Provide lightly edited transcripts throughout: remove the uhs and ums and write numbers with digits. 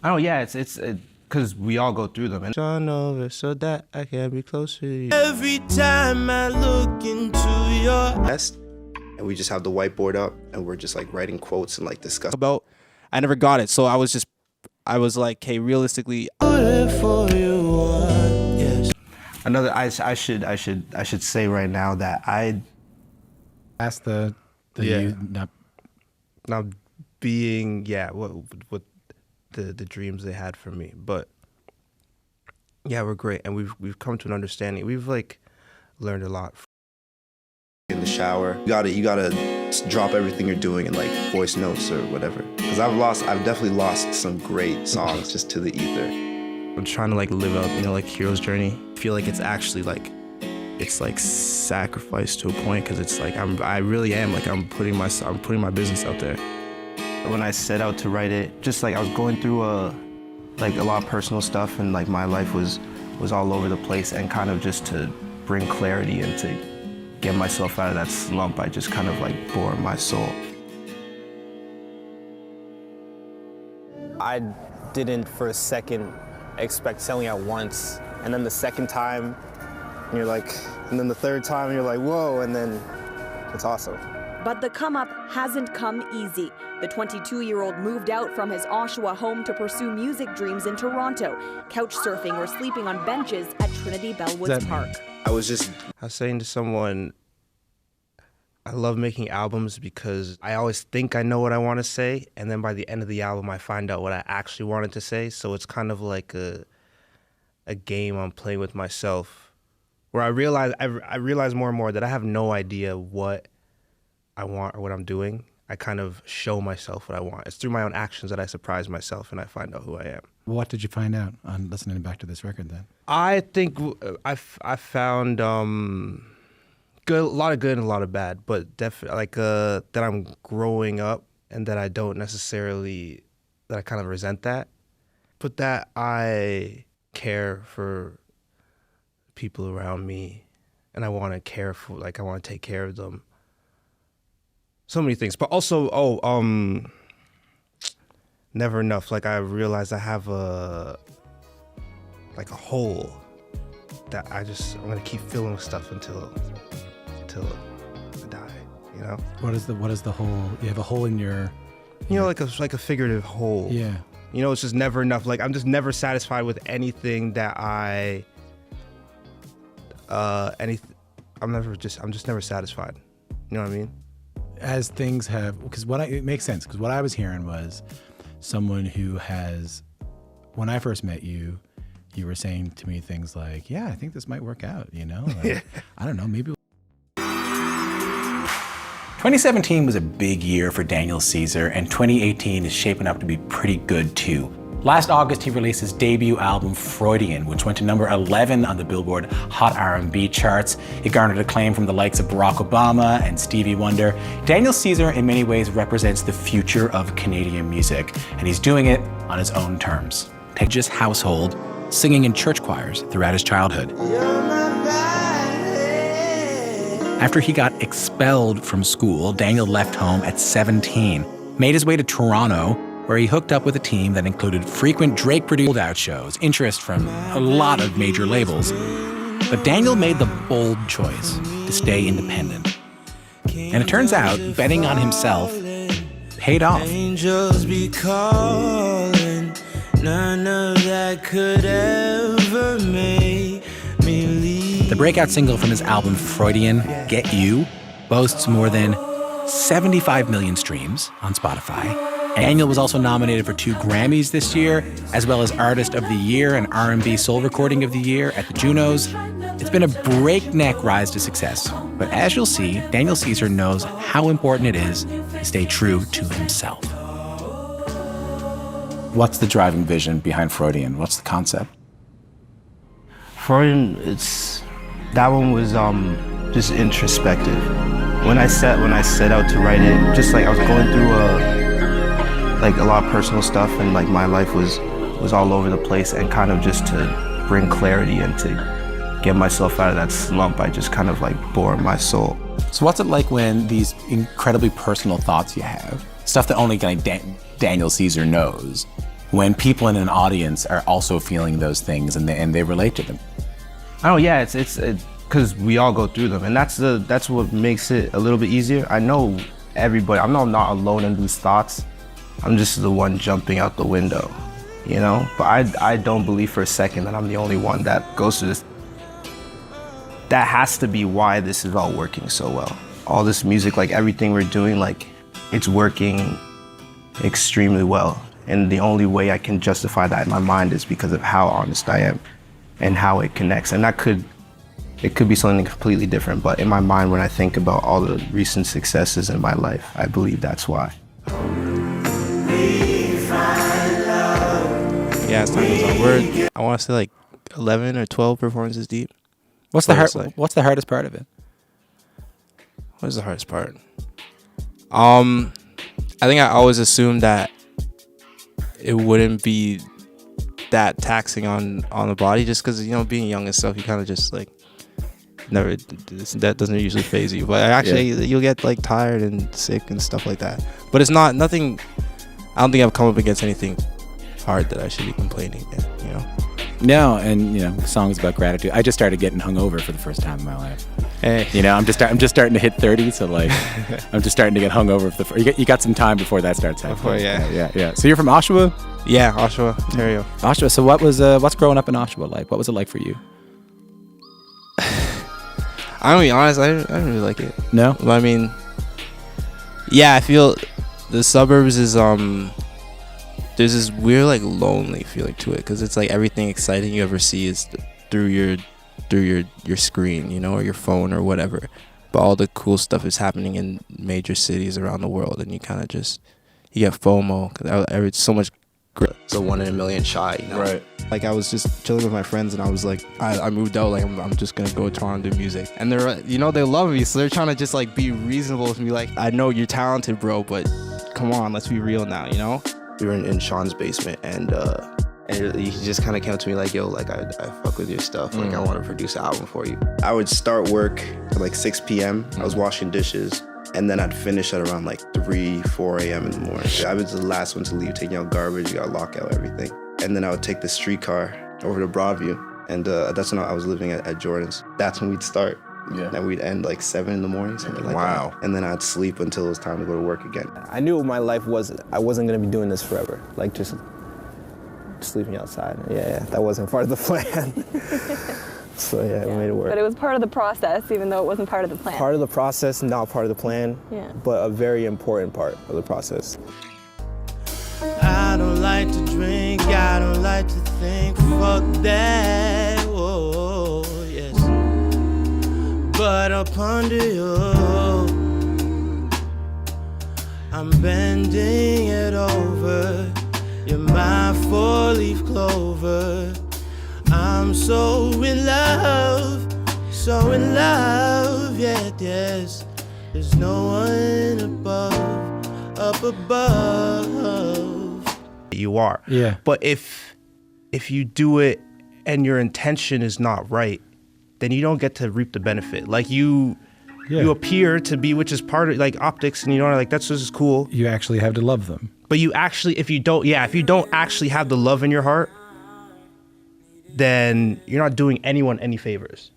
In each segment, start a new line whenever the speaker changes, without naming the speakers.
Oh yeah, it's because we all go through them. And
Turn over so that I can be closer to you.
Every time I look into your
Best, and we just have the whiteboard up, and we're just like writing quotes and like discussing.
About, I never got it, so I was like, hey, realistically,
for you, yes.
another, I should say right now that
That's the
Yeah.
you not
Now, being what the dreams they had for me, but yeah, we're great, and we've come to an understanding. We've like learned a lot. In the shower, you gotta drop everything you're doing in like voice notes or whatever. Because I've definitely lost some great songs just to the ether. I'm trying to like live out, like hero's journey. I feel like it's actually like, it's like sacrifice to a point, because it's like I really am like I'm putting my business out there.
when I set out to write it, just like I was going through a lot of personal stuff, and like my life was all over the place, and kind of just to bring clarity and to get myself out of that slump, I just kind of like bore my soul.
I didn't for a second expect selling out once, and then the second time, and you're like, and then the third time, you're like, whoa, and then it's awesome.
But the come up hasn't come easy. The 22-year-old moved out from his Oshawa home to pursue music dreams in Toronto, couch surfing or sleeping on benches at Trinity Bellwoods Park.
I was saying to someone, I love making albums because I always think I know what I want to say, and then by the end of the album, I find out what I actually wanted to say. So it's kind of like a game I'm playing with myself, where I realize more and more that I have no idea what I want or what I'm doing. I kind of show myself what I want. It's through my own actions that I surprise myself and I find out who I am.
What did you find out on listening back to this record then?
I think I found good, a lot of good and a lot of bad, but definitely like that I'm growing up, and that I don't necessarily, that I kind of resent that, but that I care for people around me, and I want to care for, like I want to take care of them. So many things, but also, never enough. Like I realized I have a hole that I'm gonna keep filling with stuff until I die. You know.
What is the hole? You have a hole in your.
Like a figurative hole.
Yeah.
It's just never enough. Like I'm just never satisfied with anything that I'm just never satisfied. You know what I mean?
As things have, it makes sense, because what I was hearing was someone who has, when I first met you, you were saying to me things like, yeah, I think this might work out, like, I don't know, maybe.
2017 was a big year for Daniel Caesar, and 2018 is shaping up to be pretty good too. Last August, he released his debut album, Freudian, which went to number 11 on the Billboard Hot R&B charts. It garnered acclaim from the likes of Barack Obama and Stevie Wonder. Daniel Caesar, in many ways, represents the future of Canadian music, and he's doing it on his own terms. Take just household, singing in church choirs throughout his childhood. After he got expelled from school, Daniel left home at 17, made his way to Toronto, where he hooked up with a team that included frequent Drake-produced sold-out shows, interest from a lot of major labels. But Daniel made the bold choice to stay independent. And it turns out, betting on himself paid off.
Angels be calling, none of that could ever make me leave.
The breakout single from his album Freudian, Get You, boasts more than 75 million streams on Spotify. Daniel was also nominated for 2 Grammys this year, as well as Artist of the Year and R&B Soul Recording of the Year at the Junos. It's been a breakneck rise to success, but as you'll see, Daniel Caesar knows how important it is to stay true to himself. What's the driving vision behind Freudian? What's the concept?
Freudian, that one was just introspective. When I set out to write it, just like I was going through a lot of personal stuff, and like my life was all over the place, and kind of just to bring clarity and to get myself out of that slump, I just kind of like bore my soul.
So what's it like when these incredibly personal thoughts you have, stuff that only Daniel Caesar knows, when people in an audience are also feeling those things and they relate to them?
Oh yeah, it's because we all go through them, and that's what makes it a little bit easier. I know everybody. I'm not alone in these thoughts. I'm just the one jumping out the window, you know. But I don't believe for a second that I'm the only one that goes through this. That has to be why this is all working so well. All this music, like everything we're doing, like it's working extremely well. And the only way I can justify that in my mind is because of how honest I am and how it connects. And it could be something completely different, but in my mind, when I think about all the recent successes in my life, I believe that's why.
Yeah, as time goes on, we're, I want to say like 11 or 12 performances deep.
What's the hardest part of it?
What is the hardest part? I think I always assumed that it wouldn't be that taxing on the body, just because, you know, being young and stuff, you kind of just like that doesn't usually phase you. But actually, you'll get like tired and sick and stuff like that. But it's nothing. I don't think I've come up against anything hard that I should be complaining at, you know.
No, and you know, songs about gratitude. I just started getting hungover for the first time in my life.
Hey,
you know, I'm just starting to hit 30, so like, I'm just starting to get hungover. You got some time before that starts happening. Yeah. So you're from Oshawa?
Yeah, Oshawa, Ontario.
Oshawa. So what's growing up in Oshawa like? What was it like for you?
I'm gonna be honest, I didn't really like it.
No?
But I mean, yeah, I feel the suburbs is there's this weird like lonely feeling to it, because it's like everything exciting you ever see is through your screen, you know, or your phone or whatever. But all the cool stuff is happening in major cities around the world, and you kind of just, you get FOMO because so much.
The 1 in a million shot, you know?
Right. Like I was just chilling with my friends, and I was like, I moved out, like I'm just gonna go to Toronto and do music. And they're, you know, they love me, so they're trying to just like be reasonable with me. Like, I know you're talented, bro, but come on, let's be real now, you know?
We were in Sean's basement, and he just kind of came up to me like, yo, like I fuck with your stuff. Like I want to produce an album for you. I would start work at like 6 p.m. I was washing dishes. And then I'd finish at around like 3, 4 a.m. in the morning. I was the last one to leave, taking out garbage, you gotta lock out everything. And then I would take the streetcar over to Broadview. And that's when I was living at Jordan's. That's when we'd start. Yeah. And we'd end like 7 in the morning, something like that. And then I'd sleep until it was time to go to work again.
I knew what my life was. I wasn't gonna be doing this forever. Like just sleeping outside. Yeah, that wasn't part of the plan. So yeah, we made it work.
But it was part of the process, even though it wasn't part of the plan.
Part of the process, not part of the plan, but a very important part of the process.
I don't like to drink, I don't like to think, fuck that, whoa, yes. But up under you, I'm bending it over. You're my 4-leaf clover. I'm so in love, yes. There's no one up above.
You are.
Yeah.
But if you do it and your intention is not right, then you don't get to reap the benefit. Like you appear to be, which is part of like optics, and you know, like that's just cool.
You actually have to love them.
But you actually, if you don't actually have the love in your heart, then you're not doing anyone any favors.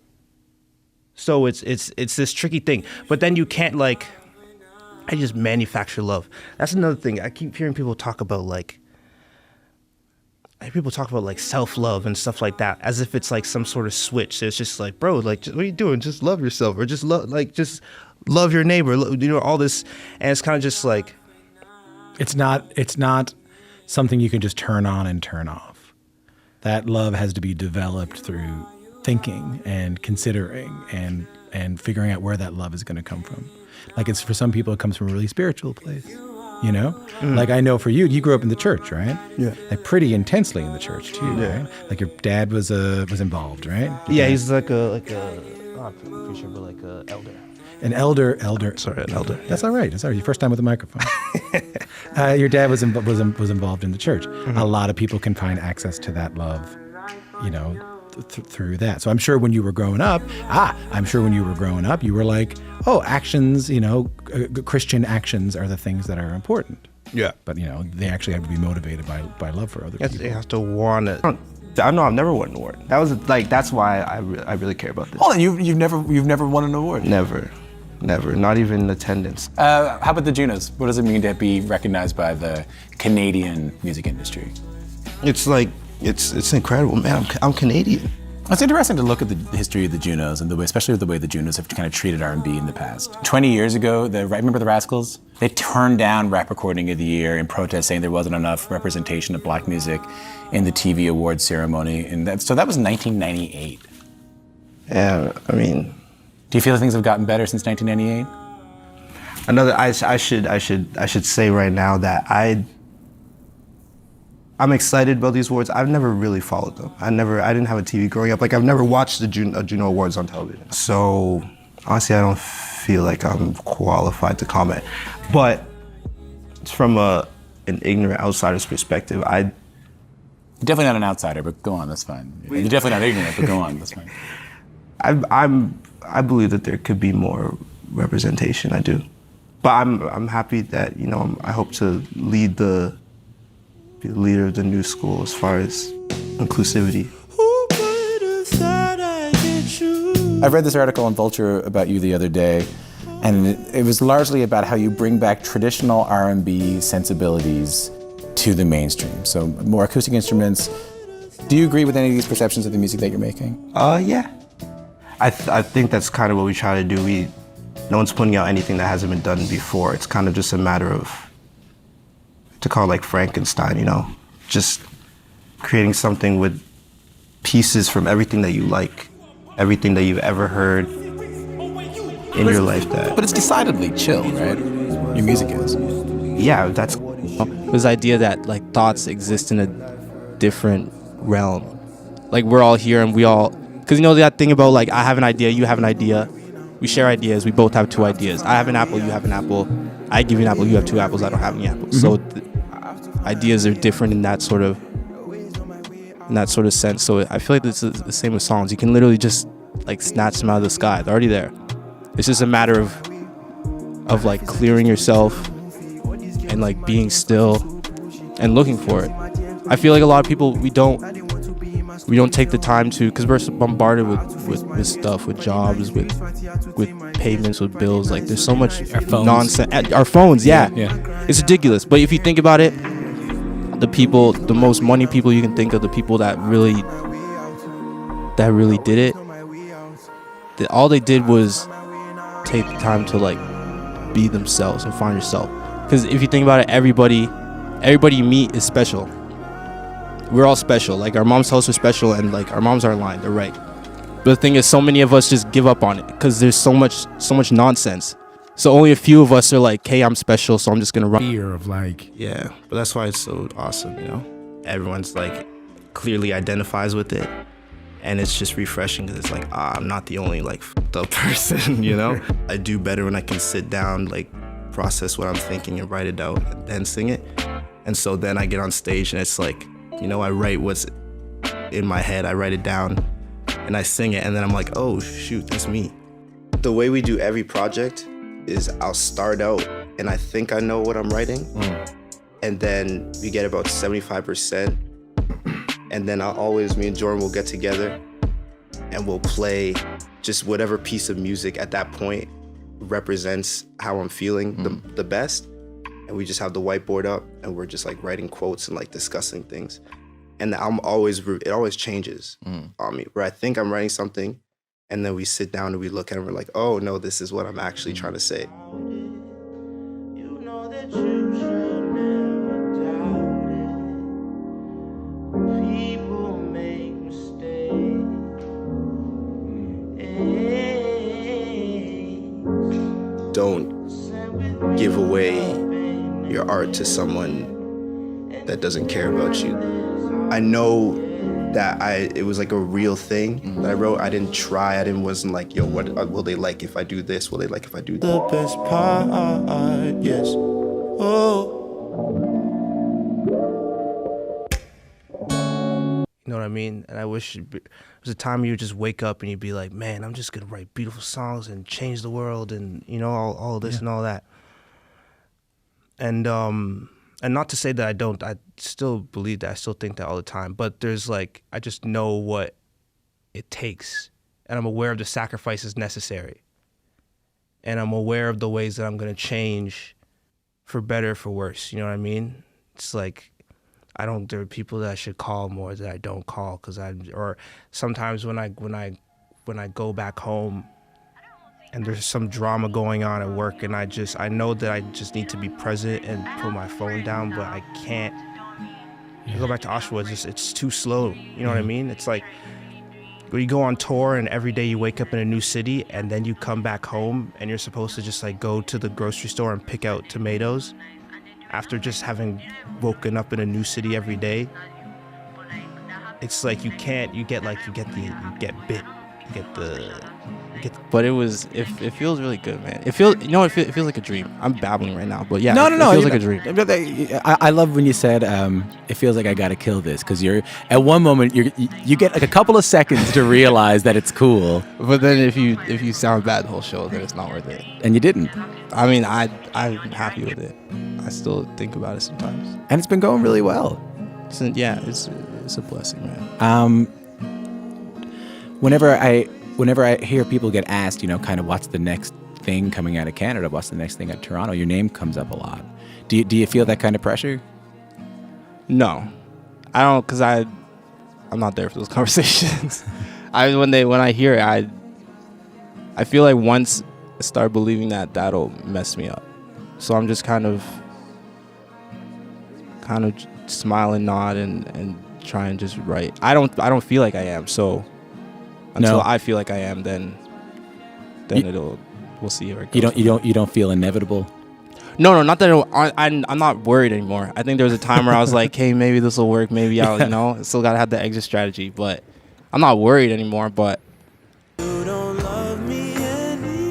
So it's this tricky thing. But then you can't like, I just manufacture love. That's another thing. I keep hearing people talk about like self-love and stuff like that, as if it's like some sort of switch. So it's just like, bro, like, what are you doing? Just love yourself, or just love your neighbor. You know, all this, and it's kind of just like,
it's not something you can just turn on and turn off. That love has to be developed through thinking and considering and figuring out where that love is going to come from. Like, it's for some people, it comes from a really spiritual place, you know? Like, I know for you grew up in the church, right?
Yeah.
Like, pretty intensely in the church too, right? Like, your dad was involved, right?
He's like a I'm pretty sure, but like a elder.
An elder.
Sorry, an elder.
That's all right. That's all right. Your first time with a microphone. Your dad was involved in the church. A lot of people can find access to that love, you know, through that. So I'm sure when you were growing up, you were like, oh, actions, you know, Christian actions are the things that are important.
Yeah.
But they actually have to be motivated by love for other people.
You have to want it.
I know I've never won an award. That was like that's why I really care about this.
Oh, you've never won an award?
Never, not even attendance.
How about the Junos? What does it mean to be recognized by the Canadian music industry?
It's like it's incredible, man. I'm Canadian.
It's interesting to look at the history of the Junos and especially the way the Junos have kind of treated R&B in the past. 20 years ago, remember the Rascals? They turned down Rap Recording of the Year in protest, saying there wasn't enough representation of black music in the TV awards ceremony, so that was 1998.
Yeah, I mean,
do you feel things have gotten better since 1998?
I should say right now that I'm excited about these awards. I've never really followed them. I didn't have a TV growing up. Like I've never watched the Juno Awards on television. So honestly, I don't feel like I'm qualified to comment. But it's from an ignorant outsider's perspective.
You're definitely not an outsider, but go on, that's fine. You're definitely not ignorant, but go on, that's fine.
I believe that there could be more representation. I do, but I'm happy that I hope to be the leader of the new school as far as inclusivity.
I read this article on Vulture about you the other day, and it was largely about how you bring back traditional R&B sensibilities to the mainstream. So more acoustic instruments. Do you agree with any of these perceptions of the music that you're making?
Yeah. I think that's kind of what we try to do. No one's putting out anything that hasn't been done before. It's kind of just a matter of, to call it like Frankenstein, just creating something with pieces from everything that you like, everything that you've ever heard in your life.
But it's decidedly chill, right? Your music is.
Yeah, that's.
This idea that like thoughts exist in a different realm, like we're all here and we all, because that thing about like I have an idea, you have an idea, we share ideas, we both have two ideas. I have an apple, you have an apple. I give you an apple, you have two apples, I don't have any apples. So ideas are different in that sort of sense. So I feel like this is the same with songs. You can literally just like snatch them out of the sky. They're already there. It's just a matter of like clearing yourself and like being still and looking for it. I feel like a lot of people we don't take the time to, because we're bombarded with stuff, with jobs, with payments, with bills. Like there's so much nonsense. Our phones, yeah. It's ridiculous. But if you think about it, the most money people you can think of, the people that really did it, all they did was take the time to like be themselves and find yourself. Because if you think about it, everybody you meet is special. We're all special. Like our moms tell us we're special, and like our moms aren't lying. They're right. But the thing is, so many of us just give up on it because there's so much nonsense. So only a few of us are like, hey, I'm special, so I'm just gonna run.
Fear of like.
Yeah, but that's why it's so awesome, Everyone's like clearly identifies with it, and it's just refreshing because it's like, I'm not the only like fucked up person, I do better when I can sit down, like process what I'm thinking and write it out and then sing it. And so then I get on stage and it's like, I write what's in my head, I write it down and I sing it, and then I'm like, oh shoot, that's me. The way we do every project is I'll start out and I think I know what I'm writing, and then we get about 75%, and then me and Jordan will get together and we'll play just whatever piece of music at that point represents how I'm feeling the best. And we just have the whiteboard up and we're just like writing quotes and like discussing things. And it always changes on me, where I think I'm writing something and then we sit down and we look at it and we're like, oh no, this is what I'm actually trying to say. Don't give away your art to someone that doesn't care about you. I know that it was like a real thing that I wrote. I didn't try. Wasn't like, yo, what will they like if I do this? Will they like if I do that?
The best part, yes. Oh.
You know what I mean? And I wish there was a time you would just wake up and you'd be like, man, I'm just gonna write beautiful songs and change the world and all of this and all that. and not to say that I don't. I still believe that. I still think that all the time. But there's like, I just know what it takes, and I'm aware of the sacrifices necessary, and I'm aware of the ways that I'm gonna change, for better, for worse. You know what I mean? It's like, there are people that I should call more that I don't call, or sometimes when I go back home and there's some drama going on at work, and I know that I just need to be present and put my phone down, but I can't. I go back to Oshawa, it's too slow. You know what I mean? It's like when you go on tour and every day you wake up in a new city, and then you come back home and you're supposed to just like go to the grocery store and pick out tomatoes after just having woken up in a new city every day. It's like you get bit.
But it feels really good, man. It feels like a dream. I'm babbling right now, but yeah,
No.
It feels like a dream.
I love when you said it feels like I gotta kill this, because you're at one moment you get like a couple of seconds to realize that it's cool,
But then if you sound bad the whole show, then it's not worth it.
and you didn't,
I mean, I'm happy with it. I still think about it sometimes.
and it's been going really well.
It's a blessing, man.
Whenever I hear people get asked, kind of what's the next thing coming out of Canada, what's the next thing at Toronto, your name comes up a lot. Do you feel that kind of pressure?
No, I don't, because I'm not there for those conversations. When I hear it, I feel like once I start believing that, that'll mess me up. So I'm just kind of smile and nod and try and just write. I don't feel like I am, so until I feel like I am, then we'll see where it goes.
You don't feel inevitable?
No, not that I'm not worried anymore. I think there was a time where I was like, hey, maybe this will work, maybe I'll, still gotta have the exit strategy, but I'm not worried anymore. But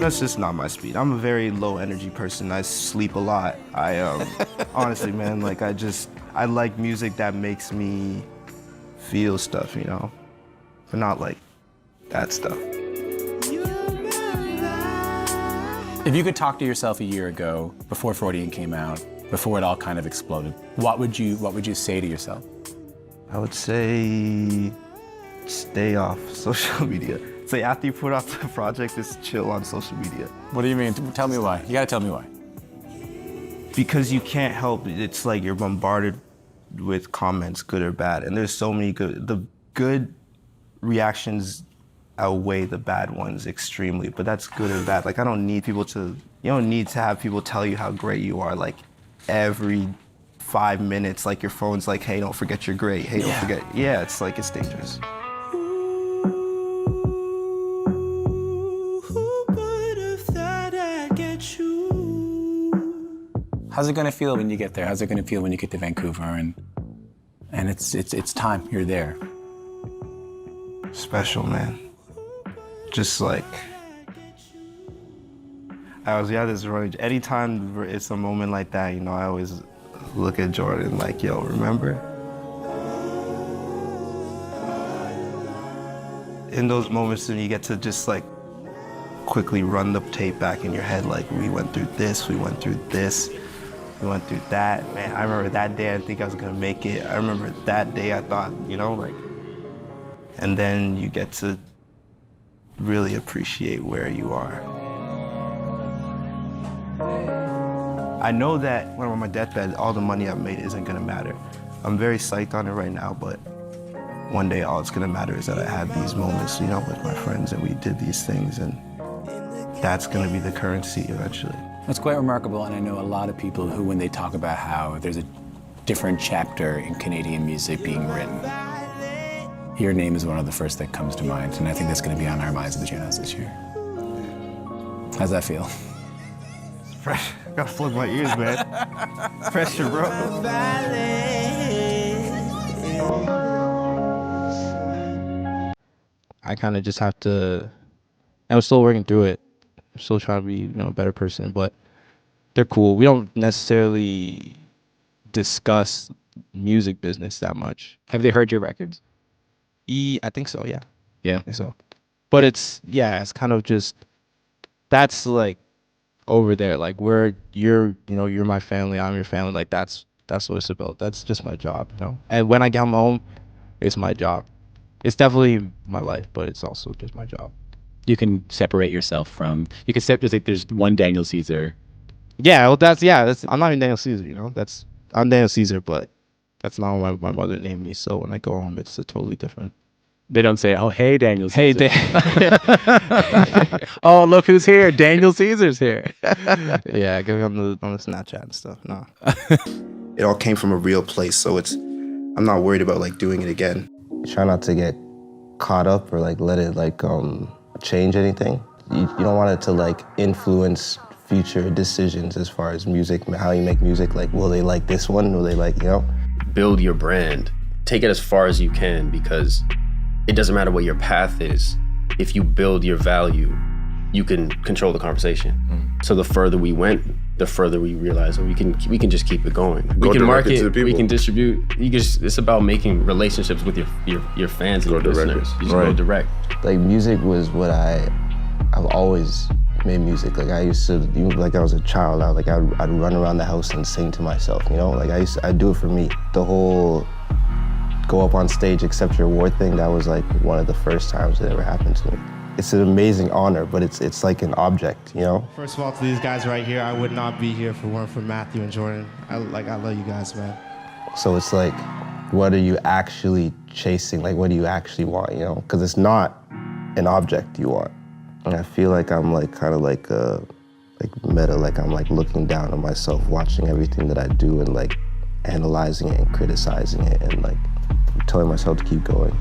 That's just not my speed. I'm a very low energy person. I sleep a lot. I honestly, man, like I like music that makes me feel stuff, but not like that stuff.
If you could talk to yourself a year ago, before Freudian came out, before it all kind of exploded, what would you say to yourself?
I would say stay off social media. Say after you put out the project, just chill on social media.
What do you mean? Tell me why. You gotta tell me why.
Because you can't help it. It's like you're bombarded with comments, good or bad, and there's so many good. The good reactions outweigh the bad ones extremely, but that's good or bad. Like you don't need to have people tell you how great you are, like every 5 minutes, like your phone's like, hey, don't forget you're great. Hey, don't forget. Yeah, it's like, it's dangerous.
How's it gonna feel when you get there? How's it gonna feel when you get to Vancouver and it's time, you're there?
Special, man. Just like, this range. Anytime it's a moment like that, I always look at Jordan like, yo, remember? In those moments when you get to just like quickly run the tape back in your head, like we went through this, we went through this, we went through that. Man, I remember that day I didn't think I was gonna make it. I remember that day I thought, and then you get to really appreciate where you are. I know that when I'm on my deathbed, all the money I've made isn't gonna matter. I'm very psyched on it right now, but one day all it's gonna matter is that I had these moments, with my friends, and we did these things, and that's gonna be the currency eventually.
It's quite remarkable, and I know a lot of people who, when they talk about how there's a different chapter in Canadian music being written, your name is one of the first that comes to mind, and I think that's going to be on our minds at the Junos this year. How's that feel?
Fresh. Gotta plug my ears, man. Pressure, bro.
I kind of just have to. I'm still working through it. I'm still trying to be, a better person, but they're cool. We don't necessarily discuss music business that much.
Have they heard your records?
I think so, yeah.
Yeah.
I think so. But it's kind of just, that's like over there. Like you're my family, I'm your family. Like that's what it's about. That's just my job, you know. And when I come home, it's my job. It's definitely my life, but it's also just my job.
You can separate yourself from. You can just like there's one Daniel Caesar.
Yeah, well, that's I'm not even Daniel Caesar, you know. I'm Daniel Caesar, but that's not what my mother named me. So when I go home, it's a totally different.
They don't say, "Oh, hey, Daniel Caesar."
Hey,
Oh, look who's here! Daniel Caesar's here.
yeah, give me on the Snapchat and stuff. Nah.
It all came from a real place, so I'm not worried about like doing it again. Try not to get caught up or like let it like change anything. You don't want it to like influence future decisions as far as music, how you make music. Like, will they like this one? Will they like, you know?
Build your brand. Take it as far as you can, because it doesn't matter what your path is. If you build your value, you can control the conversation. So the further we went, the further we realized we can just keep it going. We can market, we can distribute. It's about making relationships with your fans and your listeners. You just go direct.
Like, music was what I've always made music. Like, I used to, even like I was a child, I'd run around the house and sing to myself, you know? Like, I'd do it for me. The whole go up on stage, accept your award thing, that was like one of the first times it ever happened to me. It's an amazing honor, but it's like an object, you know?
First of all, to these guys right here, I would not be here if it weren't for Matthew and Jordan. I love you guys, man.
So it's like, what are you actually chasing? Like, what do you actually want, you know? Because it's not an object you want. And I feel like I'm like kind of like meta, like I'm like looking down on myself, watching everything that I do and like analyzing it and criticizing it and like telling myself to keep going.